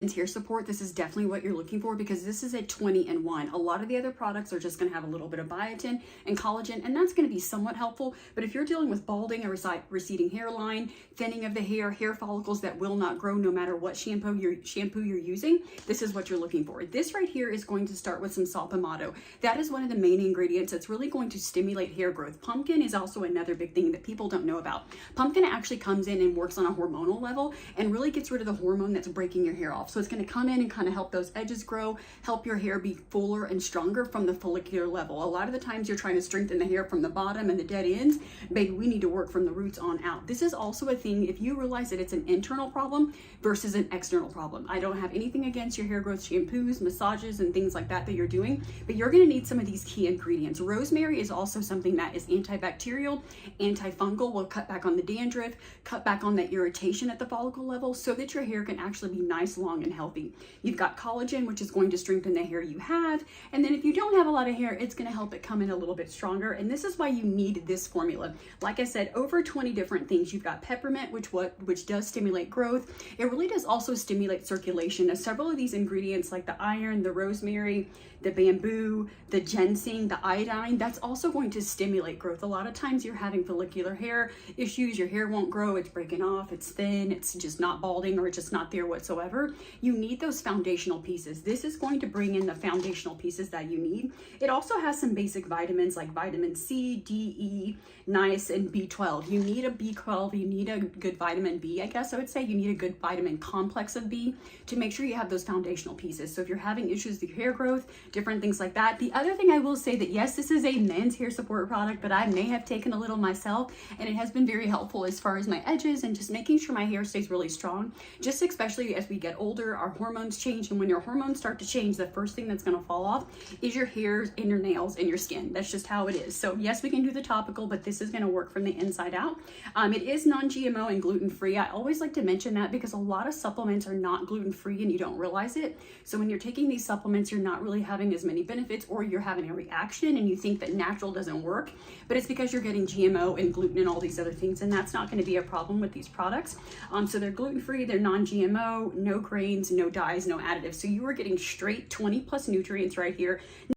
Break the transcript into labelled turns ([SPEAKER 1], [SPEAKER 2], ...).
[SPEAKER 1] hair support, this is definitely what you're looking for because this is a 20-in-1. A lot of the other products are just going to have a little bit of biotin and collagen, and that's going to be somewhat helpful. But if you're dealing with balding, a receding hairline, thinning of the hair follicles that will not grow no matter what shampoo you're using, this is what you're looking for. This right here is going to start with some sapomato. That is one of the main ingredients that's really going to stimulate hair growth. Pumpkin is also another big thing that people don't know about. Pumpkin actually comes in and works on a hormonal level and really gets rid of the hormone that's breaking your hair off. So it's going to come in and kind of help those edges grow, help your hair be fuller and stronger from the follicular level. A lot of the times you're trying to strengthen the hair from the bottom and the dead ends. Baby, we need to work from the roots on out. This is also a thing if you realize that it's an internal problem versus an external problem. I don't have anything against your hair growth shampoos, massages, and things like that you're doing, but you're going to need some of these key ingredients. Rosemary is also something that is antibacterial, antifungal, will cut back on the dandruff, cut back on that irritation at the follicle level so that your hair can actually be nice, long, and healthy. You've got collagen, which is going to strengthen the hair you have. And then if you don't have a lot of hair, it's going to help it come in a little bit stronger. And this is why you need this formula. Like I said, over 20 different things. You've got peppermint, which does stimulate growth. It really does also stimulate circulation. Now, several of these ingredients like the iron, the rosemary, the bamboo, the ginseng, the iodine, that's also going to stimulate growth. A lot of times you're having follicular hair issues, your hair won't grow, it's breaking off, it's thin, it's just not balding, or it's just not there whatsoever. You need those foundational pieces. This is going to bring in the foundational pieces that you need. It also has some basic vitamins like vitamin C, D, E, niacin, and B12. You need a B12, you need a good vitamin B, I guess I would say. You need a good vitamin complex of B to make sure you have those foundational pieces. So if you're having issues with your hair growth, different things like that. The other thing I will say that yes, this is a men's hair support product, but I may have taken a little myself, and it has been very helpful as far as my edges and just making sure my hair stays really strong. Just especially as we get older, our hormones change, and when your hormones start to change, the first thing that's going to fall off is your hairs and your nails and your skin. That's just how it is. So yes, we can do the topical, but this is going to work from the inside out. It is non-GMO and gluten-free. I always like to mention that because a lot of supplements are not gluten-free and you don't realize it. So when you're taking these supplements, you're not really having as many benefits, or you're having a reaction and you think that natural doesn't work, but it's because you're getting GMO and gluten and all these other things, and that's not going to be a problem with these products. So they're gluten-free, they're non-GMO, no grains, no dyes, no additives. So you are getting straight 20+ nutrients right here.